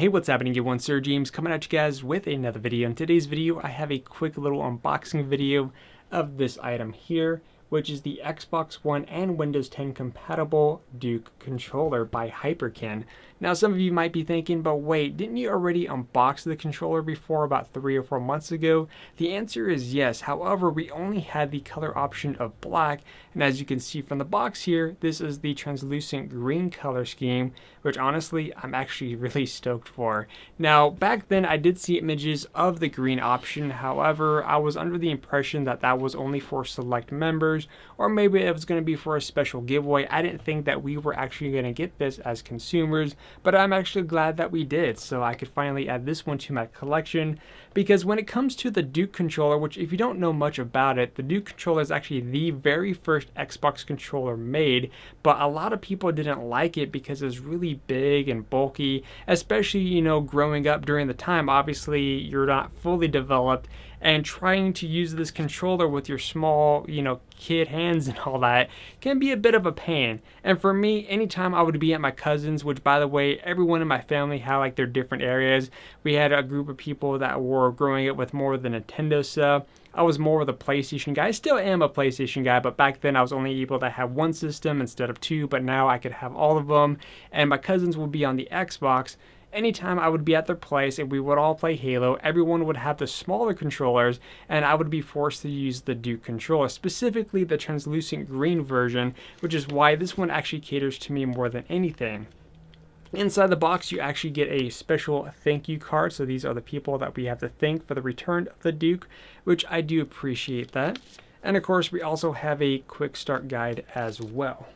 Hey, what's happening everyone? SirJames coming at you guys with another video. In today's video, I have a quick little unboxing video of this item here, which is the Xbox One and Windows 10 compatible Duke controller by Hyperkin. Now, some of you might be thinking, but wait, didn't you already unbox the controller before about 3 or 4 months ago? The answer is yes. However, we only had the color option of black, and as you can see from the box here, this is the translucent green color scheme, which honestly, I'm actually really stoked for. Now, back then, I did see images of the green option. However, I was under the impression that that was only for select members, or maybe it was going to be for a special giveaway. I didn't think that we were actually going to get this as consumers, but I'm actually glad that we did, so I could finally add this one to my collection. Because when it comes to the Duke controller, which if you don't know much about it, the Duke controller is actually the very first Xbox controller made, but a lot of people didn't like it because it's really big and bulky, especially, you know, growing up during the time. Obviously, you're not fully developed, and trying to use this controller with your small, you know, kid hands and all that can be a bit of a pain. And for me, anytime I would be at my cousin's, which by the way, everyone in my family had like their different areas. We had a group of people that were growing up with more of the Nintendo stuff. I was more of the PlayStation guy. I still am a PlayStation guy, but back then I was only able to have one system instead of two, but now I could have all of them. And my cousins would be on the Xbox. Anytime I would be at their place and we would all play Halo, everyone would have the smaller controllers and I would be forced to use the Duke controller, specifically the translucent green version, which is why this one actually caters to me more than anything. Inside the box, you actually get a special thank you card. So these are the people that we have to thank for the return of the Duke, which I do appreciate that. And of course, we also have a quick start guide as well.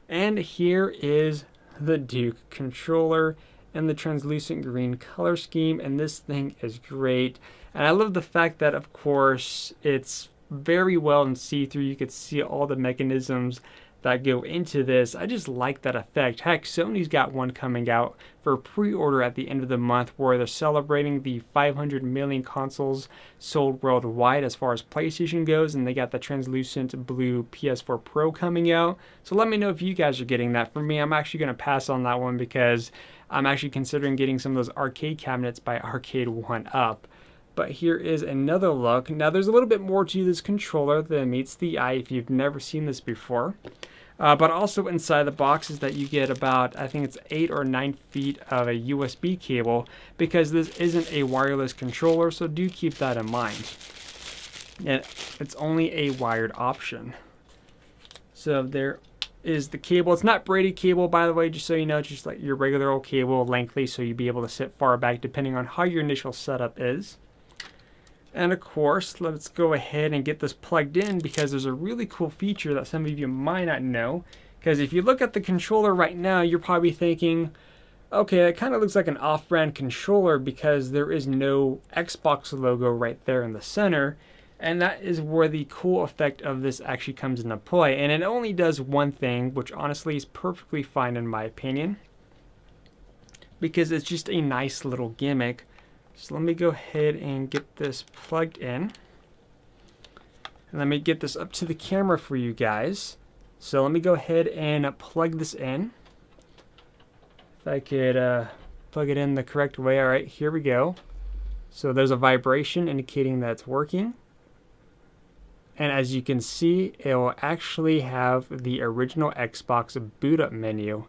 And here is the Duke controller and the translucent green color scheme, and this thing is great. And I love the fact that, of course, it's very well and see-through. You could see all the mechanisms that go into this. I just like that effect. Heck, Sony's got one coming out for pre-order at the end of the month where they're celebrating the 500 million consoles sold worldwide as far as PlayStation goes, and they got the translucent blue PS4 Pro coming out. So let me know if you guys are getting that. For me, I'm actually going to pass on that one because I'm actually considering getting some of those arcade cabinets by Arcade 1-Up. But here is another look. Now there's a little bit more to this controller than meets the eye if you've never seen this before. But also inside the box is that you get about, I think it's 8 or 9 feet of a USB cable, because this isn't a wireless controller, so do keep that in mind. And it's only a wired option. So there is the cable. It's not braided cable, by the way, just so you know. It's just like your regular old cable, lengthy, so you'd be able to sit far back depending on how your initial setup is. And of course, let's go ahead and get this plugged in, because there's a really cool feature that some of you might not know. Because if you look at the controller right now, you're probably thinking, okay, it kind of looks like an off-brand controller because there is no Xbox logo right there in the center. And that is where the cool effect of this actually comes into play. And it only does one thing, which honestly is perfectly fine in my opinion, because it's just a nice little gimmick. So let me go ahead and get this plugged in. And let me get this up to the camera for you guys. So let me go ahead and plug this in. If I could plug it in the correct way. All right, here we go. So there's a vibration indicating that it's working. And as you can see, it will actually have the original Xbox boot up menu.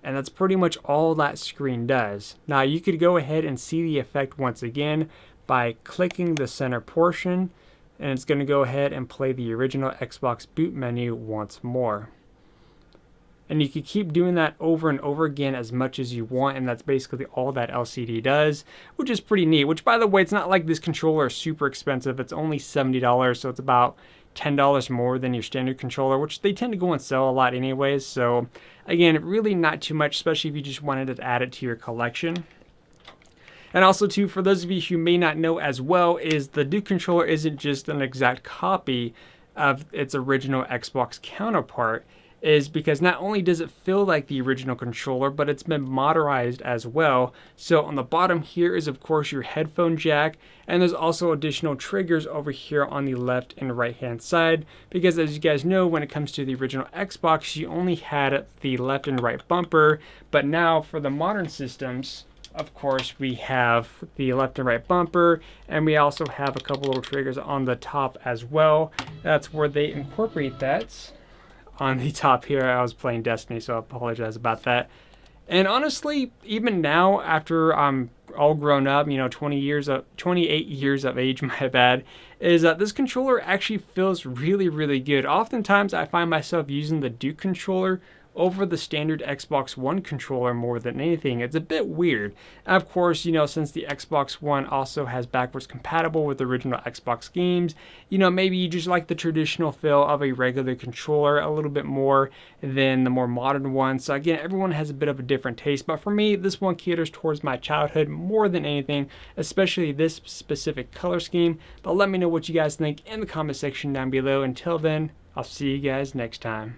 And that's pretty much all that screen does. Now you could go ahead and see the effect once again by clicking the center portion, and it's going to go ahead and play the original Xbox boot menu once more. And you could keep doing that over and over again as much as you want, and that's basically all that LCD does, which is pretty neat. Which, by the way, it's not like this controller is super expensive. It's only $70, so it's about $10 more than your standard controller, which they tend to go and sell a lot anyways. So again, really not too much, especially if you just wanted to add it to your collection. And also too, for those of you who may not know as well, is the Duke controller isn't just an exact copy of its original Xbox counterpart. is because not only does it feel like the original controller, but it's been modernized as well. So on the bottom here is of course your headphone jack, and there's also additional triggers over here on the left and right hand side, because as you guys know, when it comes to the original Xbox, you only had the left and right bumper, but now for the modern systems, of course, we have the left and right bumper, and we also have a couple little triggers on the top as well. That's where they incorporate that. On the top here, I was playing Destiny, so I apologize about that. And honestly, even now, after I'm all grown up, 28 years of age, my bad, is that this controller actually feels really, really good. Oftentimes, I find myself using the Duke controller over the standard Xbox One controller more than anything. It's a bit weird. And of course, since the Xbox One also has backwards compatible with the original Xbox games, maybe you just like the traditional feel of a regular controller a little bit more than the more modern one. So again, everyone has a bit of a different taste, but for me, this one caters towards my childhood more than anything, especially this specific color scheme. But let me know what you guys think in the comment section down below. Until then, I'll see you guys next time.